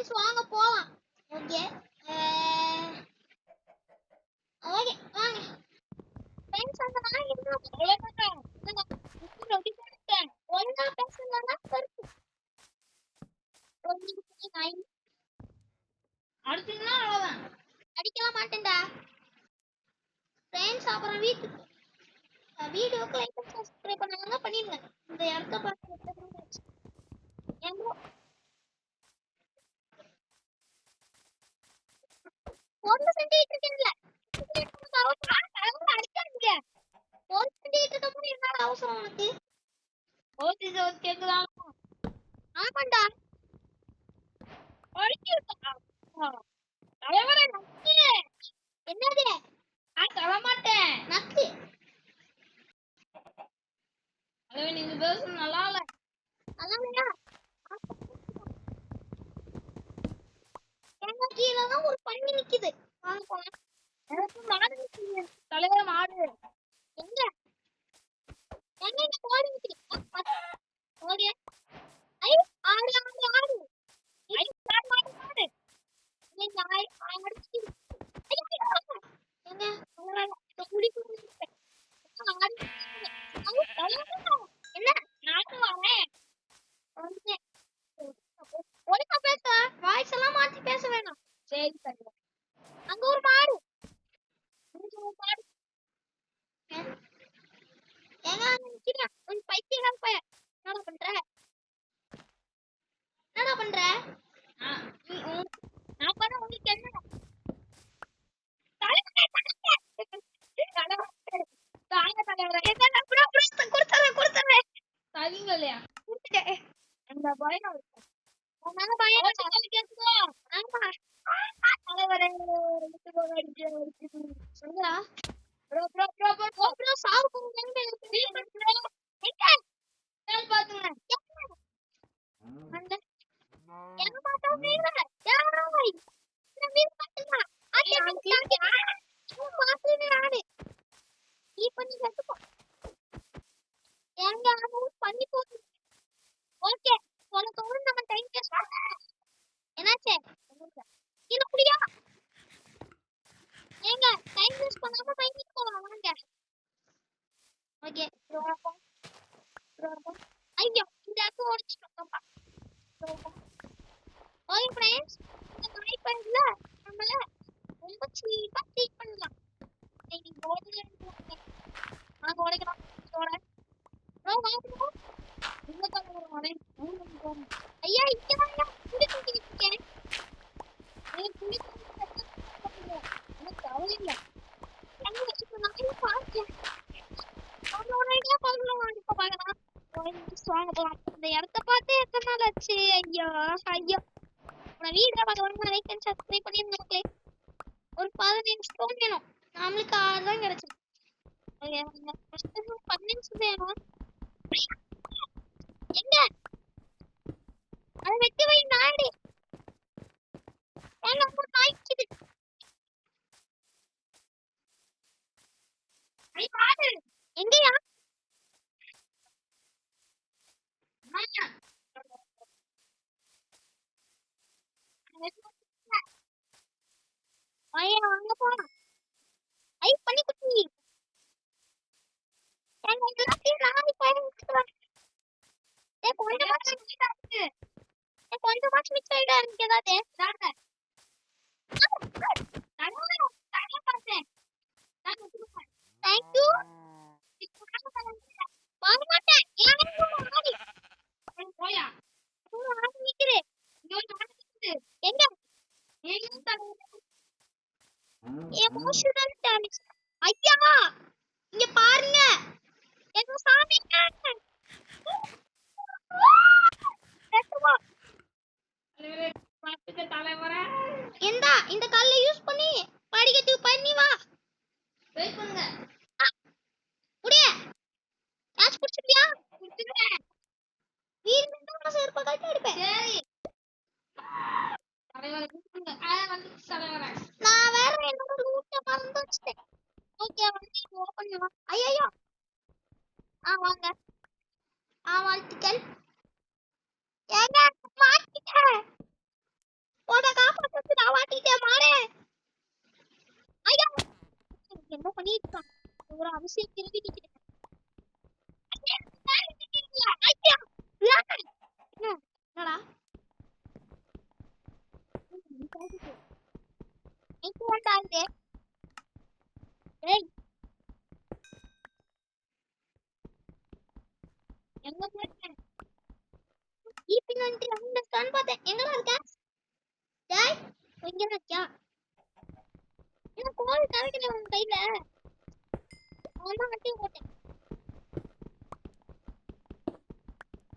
Friends வாங்க போலாம். Okay okay வாங்க ஃப்ரெண்ட்ஸ். அந்த நான் என்ன சொல்றேன் இந்த நோட்டி பண்ணிட்டேன். ஒண்ணா பேசலன்னா கருப்பு அடிச்சுன்னா அவ்வளவுதான். அடிக்கலாம் மாட்டேன்டா ஃப்ரெண்ட்ஸ். அப்புறம் வீடியோக்கு லைக் சப்ஸ்கிரைப் பண்ணாங்க பண்ணிருங்க. இந்த இடத்த பார்த்து ஒன்று சென்டிமீட்டர் இருக்குல்ல அடிக்காதீங்க. 1 சென்டிமீட்டர் கம்மி என்ன அவசரம் உனக்கு? ஓகே கேக்குதா? ஆமாண்டா தலைவரே நக்கு. என்னது? நான் சொல்ல மாட்டேன் நக்கு. அதுவே நீங்க பேசுறது நல்லா இல்ல. அதான்யா எங்க கீழதான் ஒரு பண்ணி நிக்குது. மாடு நிக்குது. தலைவர மாடு எங்க எங்க இங்க கோழி நிக்குது. ஓடி ஐ ஆடு ஆடு ஆடு ஐ மாடு மாடு மாடு நீங்க அடிச்சு என்ன குடி குடி என்ன நானும் வரேன். ஒழுங்கா பேச வாய்ஸ் எல்லாம் மாத்தி பேச வேணாம். சரி சரி. அங்க ஒரு மாடு ஏங்க நிக்கிறேன். உன் பைத்தியக்கார பையன் என்னடா பண்ற? என்னடா பண்ற? நான் பண்ண உங்களுக்கு என்ன? என்னாச்சு? கீழே குடியா? ஏங்க டைம் வேஸ்ட் பண்ணாம பைக்கிங் போலாம் வாங்க. ஓகே ஐயோ இந்த அக்கு ஓடிச்சிட்டோம்ப்பா. ஓகே ஃப்ரெண்ட்ஸ், இந்த நாய்ப்பல்ல நம்மள ரொம்ப சீப்பா ட்ரீட் பண்ணலாம். நீங்க ஓடுங்க நாங்க ஓடிக்கிறோம். ஓட வாங்க இந்த கலர் ஓடை ஐயா இங்க வாங்க. குடி குடி இருக்கேன். குடி எனக்கு கவலை இல்லை. என்ன வச்சுக்கோ நான் பார்த்தேன். இந்த இடத்த பார்த்து எத்தனை நாள் ஆச்சு? ஐயோ ஐயோ வீடியோ பார்க்க லைக் அண்ட் சப்ஸ்கிரைப் பண்ணி நமக்கு ஒரு 15 ஸ்டோன் வேணும். நம்மளுக்கு 6 தான் கிடைச்சிருக்கு. 15 வேணும். எங்க அதை வெட்டி வை நாடு. நாய்க்குது எங்கயா? அங்க போலாம். ஐ பண்ணி குட்டி கொஞ்சம் மாச்சு மிச்சம் ஆயிடா எனக்கு ஏதாவது தேங்க்யூ வாங்க மாட்டேன். போயா நிக்கிறேன் எங்க எமோஷனல் டேமேஜ். ஐயா இங்க பாருங்க என்ன சாமி இந்த கல்லை யூஸ் பண்ணி படிக்கட்டு பண்ணி வா. வெயிட் பண்ணுங்க. புடிய கேட்ச் புடிச்சிட்டியா? புடிச்சிட்டேன். வீர் நின்னா சேர்ப்ப கட்டி அடிப்பேன். சரி தலைவரே கூப்பிடுங்க. வந்து தலைவரே நான் வேற என்னோட லூட்ட மறந்து வச்சிட்டேன். ஓகே வந்து ஓபன் பண்ணு. ஐயோ வாங்க. வாழ்த்துக்கள். ஏங்க மாட்டிட்டேன். ஒரு அவசியம் திரும்பி நிக்கிறேன். என்னடா எங்க போறேன் கீப்பிங் வந்து அந்த ஸ்டான் பார்த்தேன். எங்கடா இருக்க டேய் எங்க இருக்கியா என்ன கோல் கரெக்ட்ல உன் கையில அம்மா கட்டி போட்டேன்.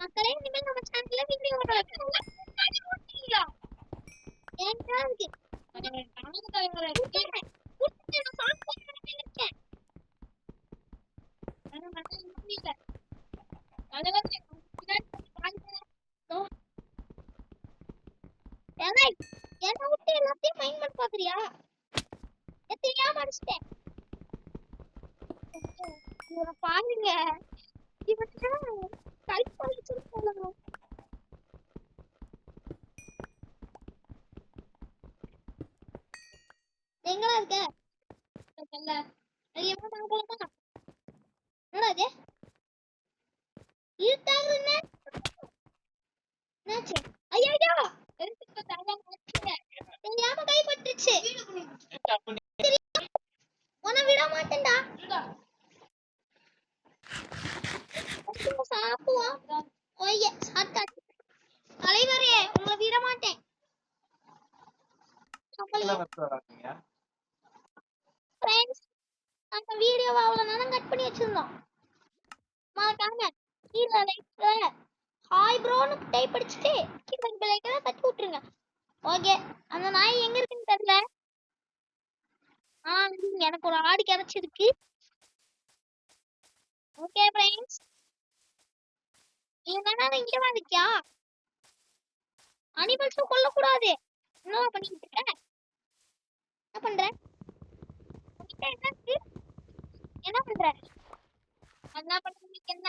மக்களே இனிமேல் நம்ம சேனல்ல வீடியோ போடுறோம். ஏன்டா இருக்கு தாங்க தலைவரே குடுத்து நான் சாப்பிட்டு இருக்கேன். انا ما முடியல அத வந்து ஏய் என்ன விட்டு எல்லாத்தையும் மைண்ட் பண்ண பாக்குறியா தெரியாம அடிச்சிட்டேன். இவரை பாருங்க இவனுக்கு கை பழிச்சிருக்கோம். எங்கடா இருக்க அது எவ்வளவு நாங்க போலமா என்னடா இது இருட்டாக என்னாச்சு ஐயா தெரியாம கை பட்டுச்சு உன்னை விட மாட்டேன்டா சாப்புவான் ஒய்ய சாத்தாச்சு தலைவரே உங்களை விட மாட்டேன். அந்த வீடியோவை அவ்வளவு நேரம் கட் பண்ணி வச்சிருந்தோம். மறக்காம கீழே லைக்ல ஹாய் ப்ரோன்னு டைப் அடிச்சுட்டு கீழே பிள்ளைகளை தட்டி விட்டுருங்க. ஓகே அந்த நாய் எங்க இருக்குன்னு தெரியல. எனக்கு ஒரு ஆடு கிடைச்சிருக்கு. ஓகே ஃப்ரெண்ட்ஸ் என்னன்னா இங்க வந்துக்கியா அனிமல்ஸும் கொல்லக்கூடாது. என்ன பண்ணிட்டு இருக்க என்ன பண்ற என்ன பண்ற என்ன பண்றீங்க என்ன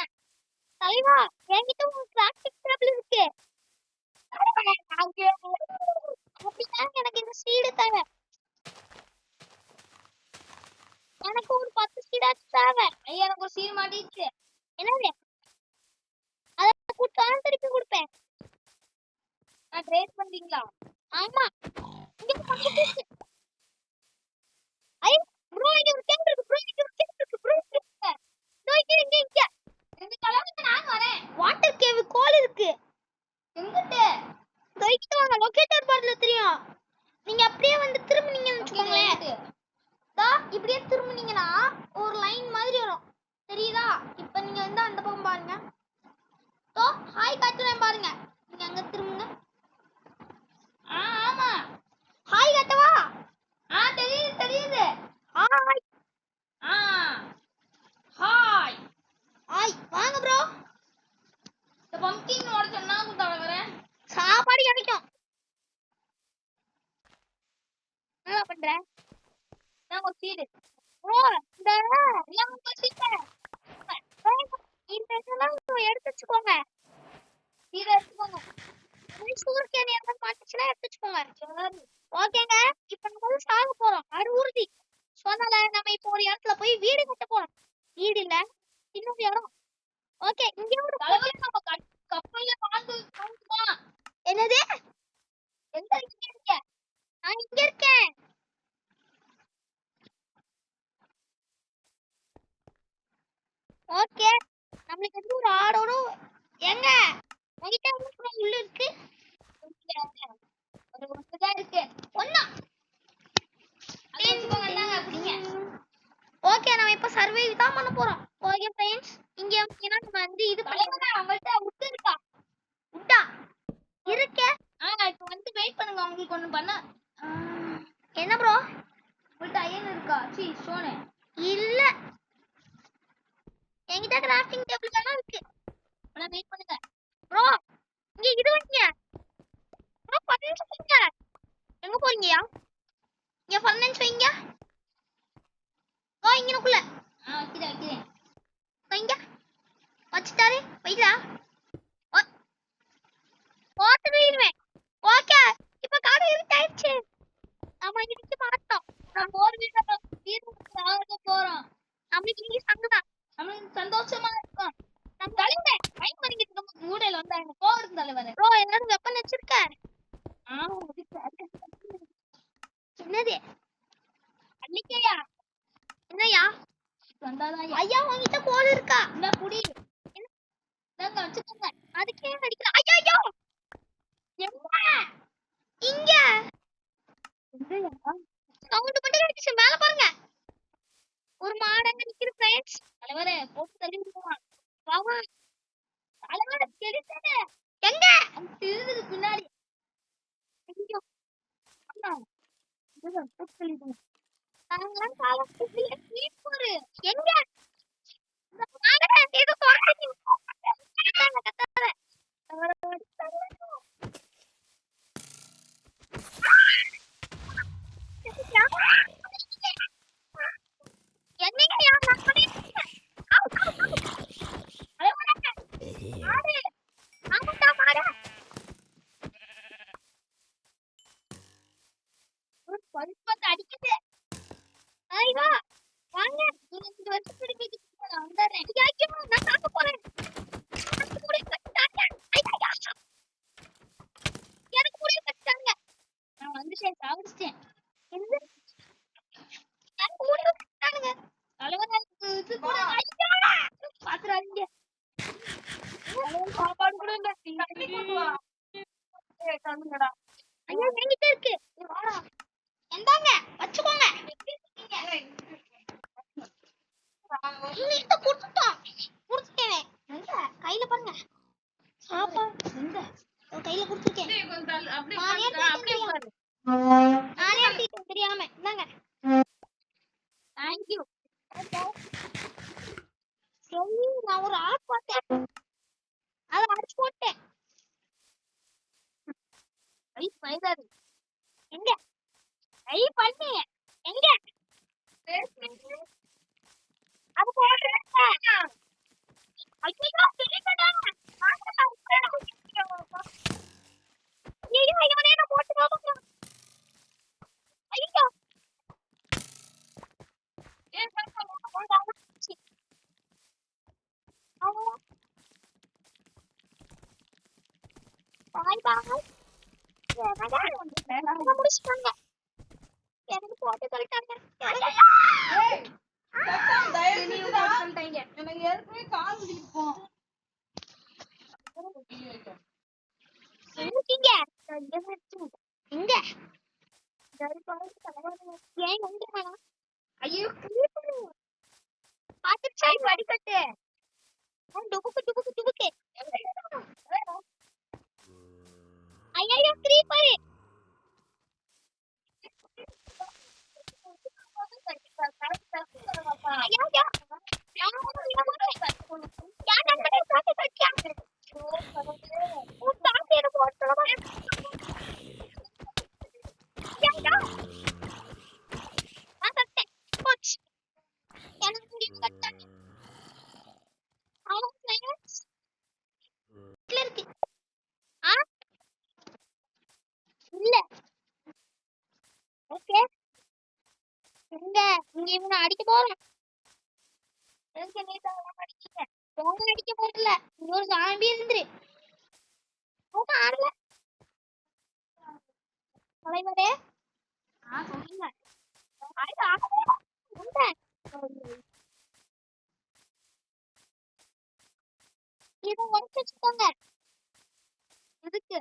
தலைவா என்கிட்ட ஒரு கிராஃப்டிங் டேபிள் இருக்கு. அப்படின்னா எனக்கு இந்த சீடு தேவை. எனக்கு ஒரு 10 சீடாச்சு தேவை. ஐயா எனக்கு ஒரு சீடு மாட்டிச்சு. என்னது அதை கொடுத்தாலும் திருப்பி கொடுப்பேன். நான் ட்ரேட் பண்றீங்களா? ஆமா இங்க பண்ணிட்டு ஐ ப்ரோ இங்க ஒரு கேம் இருக்கு ப்ரோ இங்க ஒரு கேம் இருக்கு ப்ரோ இங்க ரெண்டு கலருக்கு நான் வரேன். வாட்டர் கேவ் கோல் இருக்கு எங்கிட்ட கைக்கிட்ட வாங்க. லொகேட்டர் பார்ல தெரியும். நீங்க அப்படியே வந்து திரும்பினீங்கன்னு வெச்சுக்கோங்களேன். தா இப்படியே திரும்பினீங்கனா ஒரு லைன் மாதிரி வரும் தெரியுதா? இப்போ நீங்க வந்து அந்த பக்கம் பாருங்க. தோ ஹாய் காட்டுறேன் பாருங்க. நீங்க அங்க திரும்புங்க. ஆமா ஹாய் காட்டவா? தெரியுது ஹாய் ஹாய் ஹாய் வாங்க ப்ரோ. இந்த பம்ப்கின் ஓட சொன்னா கூட்ட வரேன். சாப்பாடு கிடைக்கும். என்ன பண்ற? நான் ஒரு சீடு ப்ரோ இந்த எல்லாம் ஒரு சீடு இந்த இதெல்லாம் எடுத்து வச்சுக்கோங்க. சீடு எடுத்துக்கோங்க. சூர் கேன் எல்லாம் மாட்டுச்சுனா எடுத்து வச்சுக்கோங்க. ஓகேங்க இப்போ நம்ம சாக போறோம். அது உறுதி. சொன்னால நம்ம இப்போ ஒரு இடத்துல போய் வீடு கட்ட போறோம். வீடு இல்ல இன்னொரு இடம். ஓகே இங்க ஒரு நம்ம கப்பல்ல பாந்து என்னது எங்க இருக்கீங்க? நான் இங்க இருக்கேன். ஓகே நம்மளுக்கு வந்து ஒரு ஆடோட எங்க உங்ககிட்ட உள்ள இருக்கு ஒரு ஒண்ணுதான் இருக்கு ஒண்ணா ஓகே நம்ம இப்ப சர்வே தான் பண்ண போறோம். ஓகே फ्रेंड्स இங்க ஏன்னா நம்ம வந்து இது பண்ணீங்க அவங்கள்ட்ட உட் இருக்கா உட்டா இருக்கே. இப்போ வந்து வெயிட் பண்ணுங்க உங்களுக்கு ஒன்னு பண்ண. என்ன ப்ரோ உங்கள்ட்ட அயன் இருக்கா? சீ ஸ்டோன் இல்ல என்கிட்ட கிராஃப்டிங் டேபிள் எல்லாம் இருக்கு. அட வெயிட் பண்ணுங்க ப்ரோ. இங்க இது வைங்க ப்ரோ. ஃபர்னஸ் வைங்க. எங்க போறீங்கயா? இங்க ஃபர்னஸ் வைங்க. ஓ இங்கனக்குள்ள வைக்கிறேன் வைங்க. வச்சிட்டாரு வைடா. போட்டு போயிடுவேன். ஓகே இப்ப காடு இருட்டாயிடுச்சு. நம்ம இன்னைக்கு பார்த்தோம். நம்ம ஒரு வீடு போறோம். நம்மளுக்கு என்னது அன்னைக்கையா என்னையா வந்தாதான் ஐயா உங்ககிட்ட கோல் இருக்கா இந்த குடி என்னங்க வச்சுக்கோங்க அதுக்கே அடிக்கல ஐயா ஐயா எங்க இங்க சவுண்ட் மட்டும் அடிச்சு மேல பாருங்க ஒரு மாடங்க நிக்குது फ्रेंड्स தலைவரே போட்டு தள்ளி விடுவான் வா வா தலைவரே தெரியுதே எங்க அந்த திருதுக்கு பின்னாடி ஐயோ அண்ணா இதுதான் போட்டு தள்ளி விடுவான் நாங்கலாம் காலத்து ஸ்லீப் போரு எங்க இந்த மாடங்க ஏதோ தோட்டி கத்தாத கத்தாத என்னங்க யார் நான் பண்ணிட்டேன் மாடு ஆமாடா மாடு ஒரு பல்பத் அடிக்குது ஐயா வாங்க நீங்க இந்த வருஷத்துக்கு கேக்குறீங்க நான் வந்துறேன் ஐயோ நான் சாக்க போறேன் எனக்கு முடிய கட்டாங்க ஐயா எனக்கு முடிய கட்டாங்க நான் வந்துட்டேன் சாவடிச்சிட்டேன் என்ன எனக்கு முடிய கட்டாங்க தலைவனுக்கு இது கூட ஐயா பாத்துறாதீங்க சாப்பாடு கூட இல்ல தண்ணி கொண்டு வா ஏய் தண்ணிடா ஐயா என்கிட்ட இருக்கு நீ வாடா எந்தாங்க வச்சுக்கோங்க உங்ககிட்ட கொடுத்துட்டோம் கொடுத்துட்டேனே எங்க கையில பாருங்க சாப்பா எங்க கையில கொடுத்துட்டேன் நானே எடுத்துட்டேன் தெரியாம இந்தாங்க தேங்க்யூ சரி நான் ஒரு ஆட் பார்த்தேன் அதை அடிச்சு போட்டேன் ஐ பைதாது எங்க ஐ பண்ணி எங்க அது போடுறேன் ஐயோ தெரியடா ஐயோ இவனே நான் போட்டு போறேன் ஐயோ ஏன் பாய் பாய் முடிச்சிட்டாங்க எனக்கு போட்டு சொல்லிட்டாங்க எனக்கு ஏற்கனவே கால் பிடிப்போம் எங்க எங்க ஏன் எங்க ஐயோ பாத்துச்சா அடிக்கட்டு டுபுக்கு டுபுக்கு டுபுக்கு ஐயோ கிரீப்பர் இல்ல ஓகே எங்க இங்க இவனை அடிக்க போறேன் அடிக்க போறல இன்னொரு சாம்பி இருந்துரு ஆடல தலைவரே சொல்லுங்க இதை உடச்சு வச்சுக்கோங்க எதுக்கு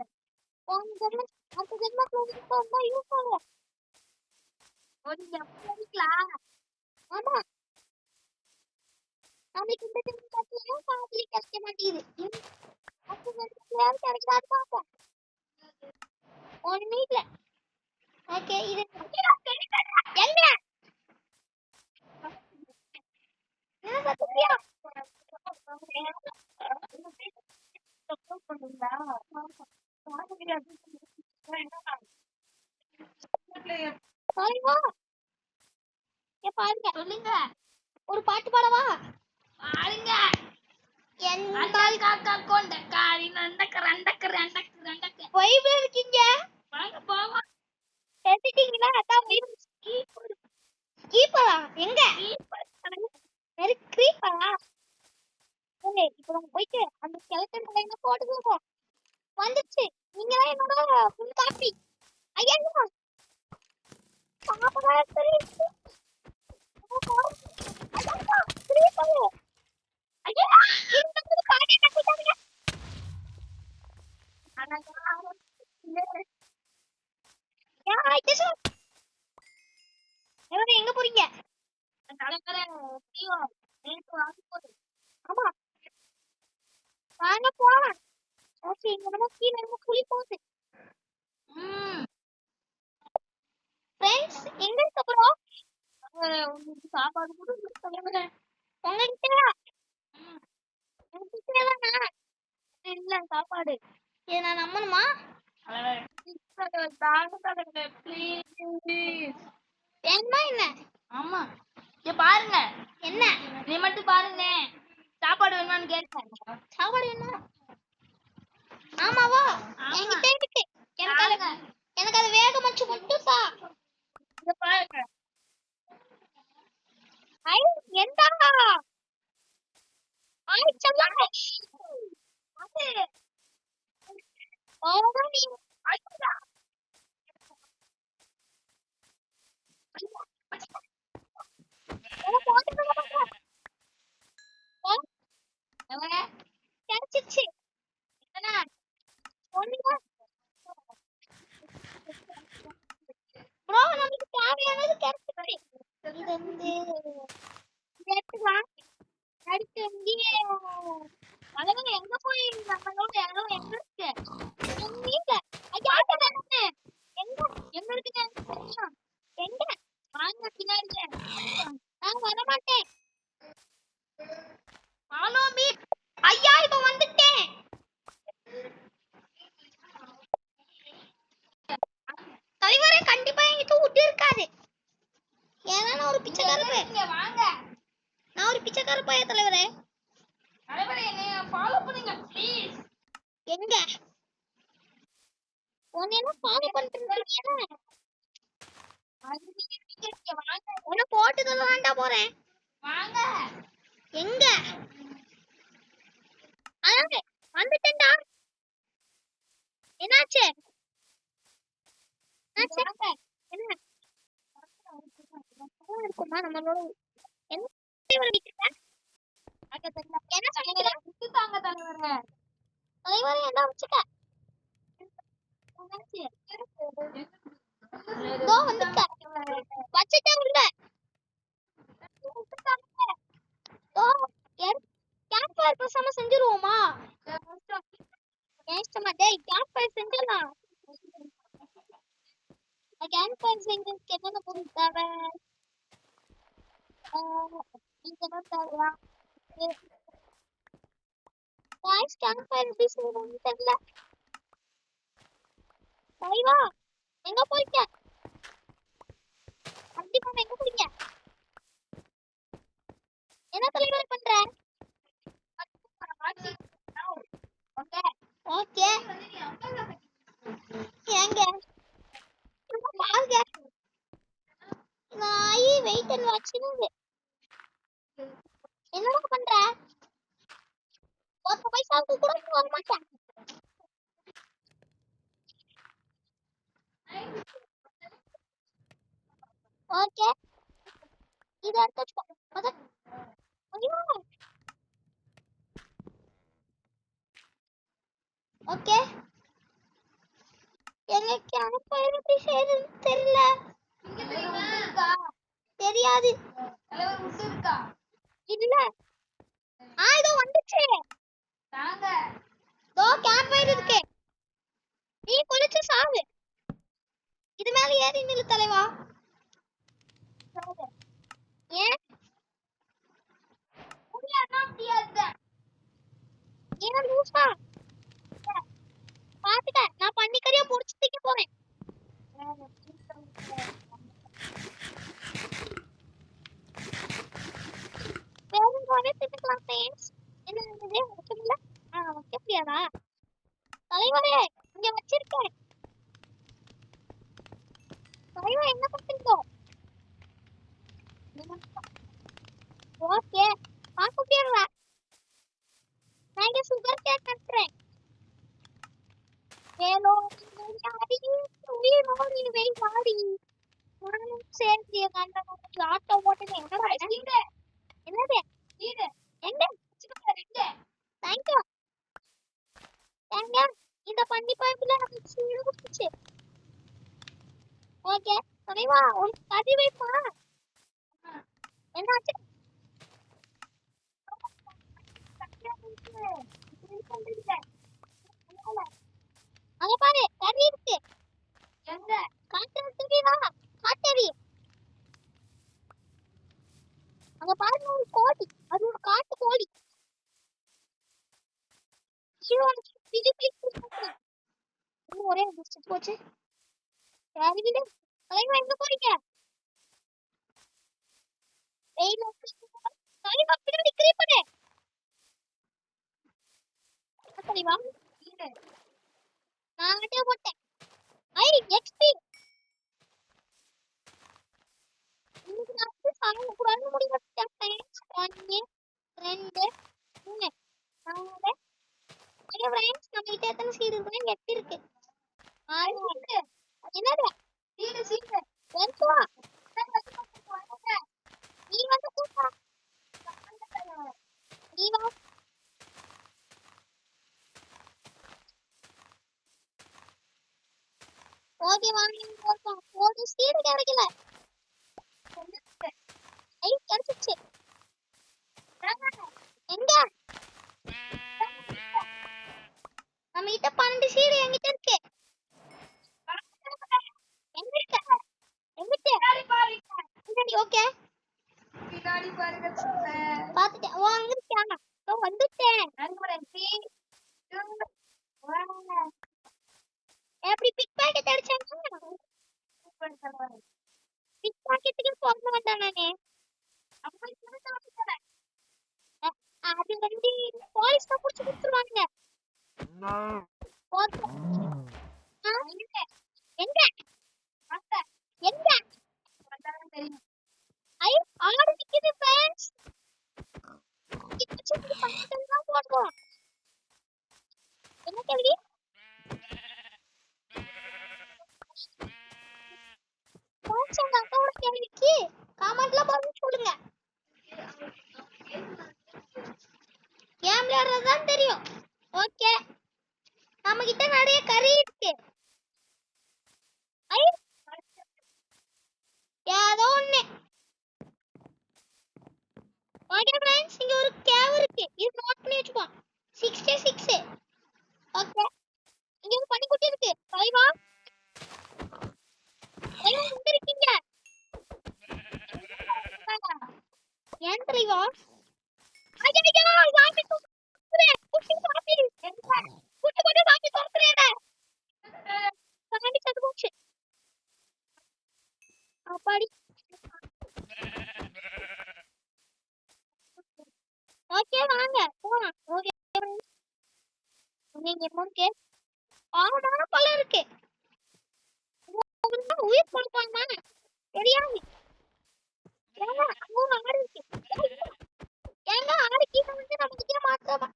அந்த ஜென்மத்துல யூஸ் ஆகும் நீங்க அடிக்கலாம் ஆமா நாளைக்கு இந்த ஜென்மத்திலயும் பாதியில கிடைக்க மாட்டேங்குது அடுத்த ஜென்மத்திலயாவது கிடைக்காது பார்ப்போம் ஒண்ணுமே இல்ல ஓகே இது எங்க என்ன சத்துப்பியா பாருங்க சொல்லுங்க ஒரு பாட்டு பாடவா பாருங்க காக்கா கொண்ட காரி நண்டக்க ரண்டக்க ரண்டக்க ரண்டக்க வைப்ல இருக்கீங்க வாங்க போவோம் பேசிட்டீங்களா அதான் வைப் கீப்பரா எங்க வெரி கிரீப்பரா ஓகே இப்போ நம்ம போயிட்டு அந்த ஸ்கெலட்டன் லைன போடுவோம் வந்துச்சு நீங்க தான் என்னோட ஃபுல் காப்பி ஐயா சாப்பிட தெரியுது. ஐயா, புரியுது. ஐயா, இந்த மாதிரி காட்டை கட்டிட்டாங்க. எங்க போறீங்க? ஆமா, வாங்க போலாம். ஓகே, இங்க நம்ம கீழே நம்ம குழி போகுது. ஃப்ரெண்ட்ஸ், எங்க இருக்க போறோம்? உங்களுக்கு சாப்பாடு கூட உங்ககிட்டயா? உங்ககிட்டயா? இல்ல சாப்பாடு. இதை நான் நம்பணுமா? வேணுமா என்ன? ஆமா, இங்க பாருங்க. என்ன? நீ மட்டும் பாருங்க. சாப்பாடு வேணுமான்னு கேட்டேன். சாப்பாடு வேணுமா? ஆமாவா? என்கிட்ட இருக்கு. எனக்கு அது வேக வச்சு மட்டும் தா. இங்க பாருங்க. ஐ, எந்தா? ஐ, சல்லா. அது. ஓடா நீ. ஐயா. கிடைச்சிச்சு. ப்ரோ, நமக்கு தேவையானது கிடைச்சிச்சு. இது வந்து எடுத்துக்கலாம். அடுத்து இங்கே அதனால எங்க போய் நம்மளோட இடம் எங்க இருக்கு? எங்க? ஐயா, எங்க எங்க இருக்கு? எங்க? வாங்க பின்னாடி. நான் வர மாட்டேன். Follow me. ஐயா, இப்ப வந்துட்டேன். தலைவரே, கண்டிப்பா என்கிட்ட விட்டு இருக்காது. ஏன்னா நான் ஒரு பிச்சைக்கார பையன். வாங்க, நான் ஒரு பிச்சைக்கார பையன் தலைவரே. தலைவரே, என்னைய ஃபாலோ பண்ணுங்க ப்ளீஸ். எங்க? உன்னை என்ன ஃபாலோ பண்ணிட்டு இருக்கீங்க? உன்னை போட்டு தள்ளலாம்டா போறேன். வாங்க. எங்க? அதாங்க வந்துட்டேன்டா. என்னாச்சு? என்ன இருக்குமா நம்மளோட? என்ன தலைவரே, என்ன வச்சுக்க? வச்சுட்டேன் உள்ள. கேம்ப் ஃபயர் பேசாம செஞ்சிருவோமா? கேம்ப் ஃபயர் செஞ்சிடலாம். கேம்ப் ஃபயர் செஞ்சதுக்கு என்னென்ன பொருள் தேவை? இதெல்லாம் தேவையா? கேம்ப் ஃபயர் எப்படி செய்யணும்னு தெரியல. தலைவா, எங்க போறீங்க? கண்டிப்பா எங்க போறீங்க? என்ன தலைவர் பண்ற? ஓகே, எங்க பாருங்க. நாய் வெயிட் அண்ட் வாட்ச்னு என்னடா பண்ற? ஒரு பைசாவுக்கு கூட வர மாட்டேன். ஓகே, இத எடுத்து வச்சுக்கோ. ஓகே, எங்க கேம்ப் ஃபயர் எப்படி செய்யறதுன்னு தெரியல. தெரியாது. இல்ல. இதோ வந்துச்சு. இதோ கேம்ப் ஃபயர் இருக்கு. நீ குளிச்சு சாவு. இது மேல ஏறி நில்லு தலைவா. ஏன்? ஏன் லூசா? பாத்துக்க, நான் பன்னிக்கறியா பொரிச்சு திங்க போறேன். வேணும்னாலே தின்னுக்கலாம் ஃப்ரெண்ட்ஸ். என்ன இது வைக்கல? வைக்க முடியாதா? தலைவரே, இங்க வச்சிருக்கேன். தலைவா, என்ன பண்றீங்க? ஓகே, பார்க்க முடியல. நான் இங்க சுகர் கேன் கட்டுறேன். வேலோ யாரி உயிரோடி வெய் வாடி. சரி கண்ட ஆட்டோ ஓட்டுது என்னடா இது? என்னது வீடு எங்க ரெண்டு தேங்க்யூ ஏங்க இந்த பண்ணி பைப்புல நமக்கு சீடு குடிச்சு ஓகே தலைவா ஒரு கதி வைப்பா என்னாச்சு அங்க பாரு கறி இருக்கு எங்க காட்டு தெரியுதா காட்டேரி அங்க பாருங்க ஒரு கோழி அது ஒரு காட்டு கோழி ஒரே செத்து போச்சு சரி விடு தலைவா எங்க போறீங்க வெயில தலைவா பின்னாடி கிரீப்பரே தலைவா நான் அட்டே போட்டேன் ஐ எக்ஸ்பி இன்னைக்கு நான் சாங்க கூடாது முடிவு பண்ணிட்டேன் 1 2 3 4 ஐயோ फ्रेंड्स நம்ம கிட்ட எத்தனை சீடு இருக்குன்னு 8 இருக்கு 6 இருக்கு என்னது சீடு வெல்கோ நீ வந்து கூப்பா நீ வா ஓகே வாங்க போறோம் ஒரு சீடு கிடைக்கல ஐ கிடைச்சிச்சு எங்க நம்ம கிட்ட 12 சீடு என்கிட்ட இருக்கு எங்க இருக்கு எங்க ஓகே பின்னாடி பாருங்க பாத்துட்டேன் ஓ அங்க இருக்காங்க ஓ வந்துட்டேன் எப்படி பிக் பாக்கெட் அடிச்சாங்க பிக் பாக்கெட்டுக்கு போக வந்தானே அது வந்து போலீஸ் தான் புடிச்சு கொடுத்துருவாங்க எங்க எங்க ஐ ஆடு நிக்குது फ्रेंड्स கிட்ட பக்கத்துல தான் போறோம் என்ன கேள்வி போச்சங்க அக்காவோட கேள்விக்கு கமெண்ட்ல பதில் சொல்லுங்க கேம் விளையாடுறது தான் தெரியும் ஓகே நம்ம கிட்ட நிறைய கறி இருக்கு ஐ ஏதோ ஒண்ணு ஓகே फ्रेंड्स இங்க ஒரு கேவ் இருக்கு இது நோட் பண்ணி வெச்சுக்கோ 66 ஓகே இங்க ஒரு பனிக்குட்டி இருக்கு தலைவா தலைவா எங்க இருக்கீங்க ஏன் தலைவா ஐயோ வாங்கி தூக்குறேன் குட்டி பாப்பி குட்டி குட்டி பாப்பி தூக்குறேன் கண்ணாடி சத்து போச்சு அப்பாடி ஓகே வாங்க போலாம் ஓகே நீங்க முன்கே ஆடான பழம் இருக்கு உயிர் கொடுப்பாங்க தெரியாது ஏங்க அங்க ஆடு இருக்கு ஏங்க ஆடு கீழே வந்து நம்ம கிட்ட மாத்தாம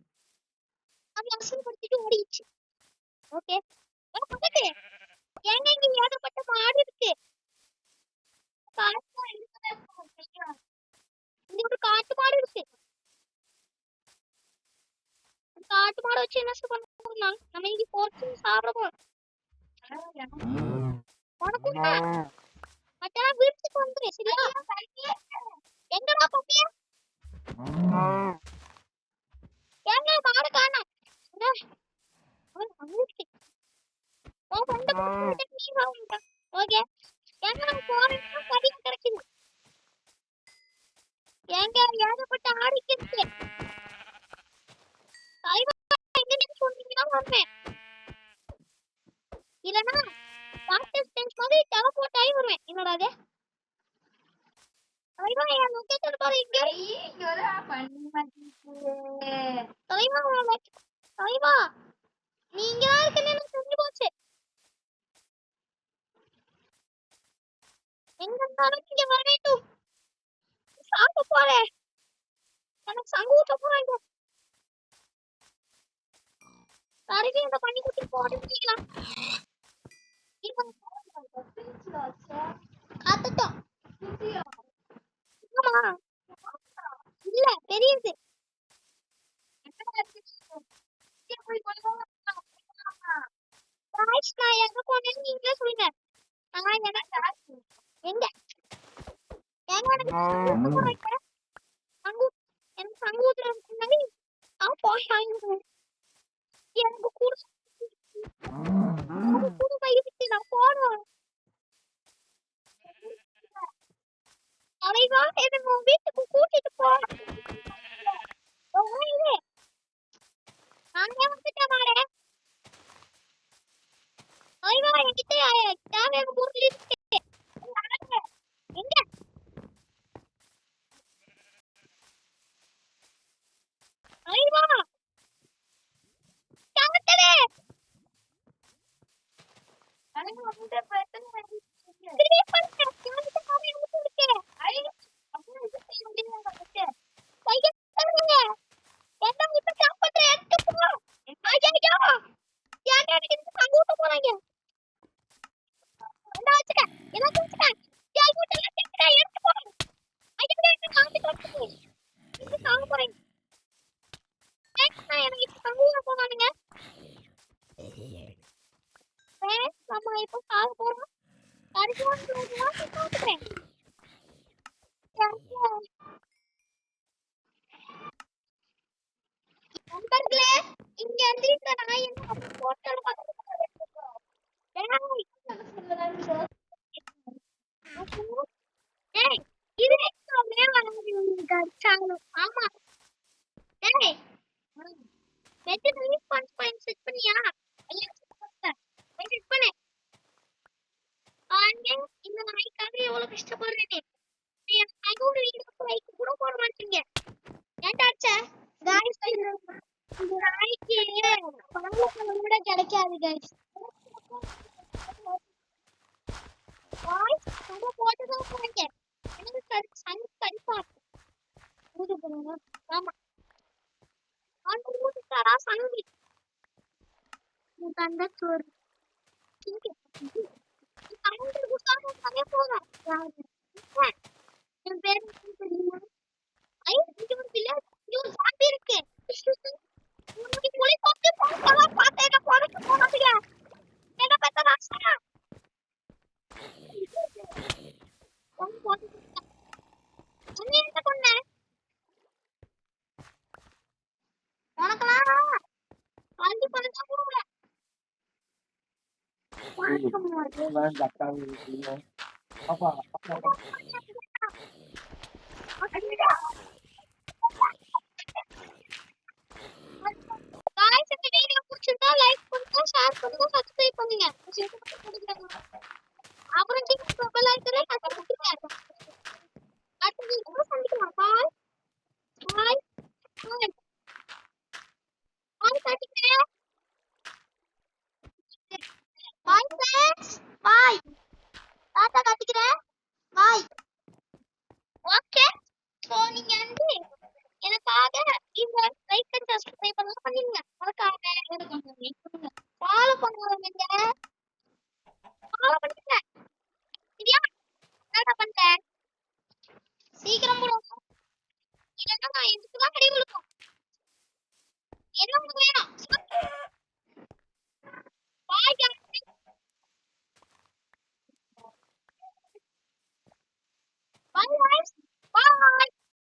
அது அசிங்கப்படுத்திட்டு ஓடிடுச்சு ஓகே பக்கத்து ஏங்க இங்க ஏகப்பட்ட மாடு இருக்கு இங்க ஒரு காட்டு மாடு இருக்கு காட்டு மாடு வச்சு என்ன பண்ணலாம் நம்ம இங்க போட்டு சாப்பிட போறோம் உனக்கும் மச்சான் வீட்டுக்கு வந்துரு சரியா எங்கடா பப்பியா ஏங்க மாடு காணோம் ஓகே ஏங்க நம்ம போறோம் கறி கிடைக்குது ஏங்க ஏகப்பட்ட ஆடு இருக்கு சொன்னீங்கன்னா வருவேன் இல்லனா வாட்டர் ஸ்டேன்ஸ் மாதிரி டெலபோர்ட் ஆகி வருவேன் என்னடா அது தலைவா என் லொகேஷன் பாரு இங்க ஒரு பண்ணி மாட்டீங்க தலைவா நீங்க இருக்கன்னு எனக்கு தெரிஞ்சு போச்சு எங்க இருந்தாலும் நீங்க வர வேண்டும் சாப்பிட போறேன் எனக்கு சங்கு ஊட்ட போறாங்க கருவி இந்த பண்ணி குட்டி போடுறீங்களா காத்துட்டோம் இல்ல பெரியது. guys, நான் எங்க போனேன்னு நீங்களே சொல்லுங்க. நான் எங்க ஏங்க எனக்கு சங்கு எனக்கு சங்கூத்துல முன்னாடி போய் எனக்கு கூட கூட பயிற்சி நான் போறேன். தலைவா என்ன உன் வீட்டுக்கு கூட்டிட்டு போ. நானே வந்துட்டேன் மாறே. தலைவா என்கிட்ட தேவையான பொருள் இருக்கு. எங்க தலைவா தாத்தலே நம்ம இப்போ சாக போறோம். நண்பர்களே, இங்க இருந்து இந்த நாய் என்ன போட்டல் இது ஆமா வெட்டி ரிலீஸ் பாயிண்ட் செட் பண்ணியா செட் பண்ணு. இந்த நாய்க்காக எவ்வளவு கஷ்டப்படுறேன். நாய்க்கு வீடு லைக் கூட போட மாட்டீங்க. ஏன்டாச்சே गाइस இந்த நாய்க்கு பணம் கூட கிடைக்காது गाइस. ரொம்ப போட்டுதான் போறீங்க. எனக்கு சன் கடிப்பா ஊது போறீங்க. ஆமா ஆனா ஊது தரா சங்கி தந்த சோறு சங்கி குசாம பண்ணே போறா. என் பேர் தெரியுமா? ஐ இது ஒரு வில்லேஜ் இது ஒரு ஜாம்பி இருக்கு. உனக்கு போய் பாத்து பாத்தா பாத்தேனா போறக்கு போறதுங்க. என்ன பத்த ராசா என்ன பண்ண உனக்கெல்லாம் அஞ்சு பண்ணா போடுவேன். गाइस இந்த வீடியோ பிடிச்சிருந்தா லைக் பண்ணுங்க, ஷேர் பண்ணுங்க, சப்ஸ்கிரைப் பண்ணுங்க. அப்புறம் கீழே பெல் ஐகானை கிளிக் பண்ணுங்க. அடுத்த வீடியோல சந்திக்கலாம். பாய் பாய் பாய் பாய் காட்டிக்கிறேன். பாய் ஃப்ரெண்ட்ஸ் பாய் டாடா காட்டிக்கிறேன். பாய். ஓகே சோ நீங்க வந்து எனக்காக இந்த லைக் அண்ட் சப்ஸ்கிரைப் பண்ணலாம் பண்ணிருங்க. மறக்காம எனக்கு ஃபாலோ பண்ணுங்க. ஃபாலோ பண்ணுங்க. சரியா? என்ன பண்றேன்? சீக்கிரம் போடுங்க. இல்லன்னா நான் இதுக்கு தான்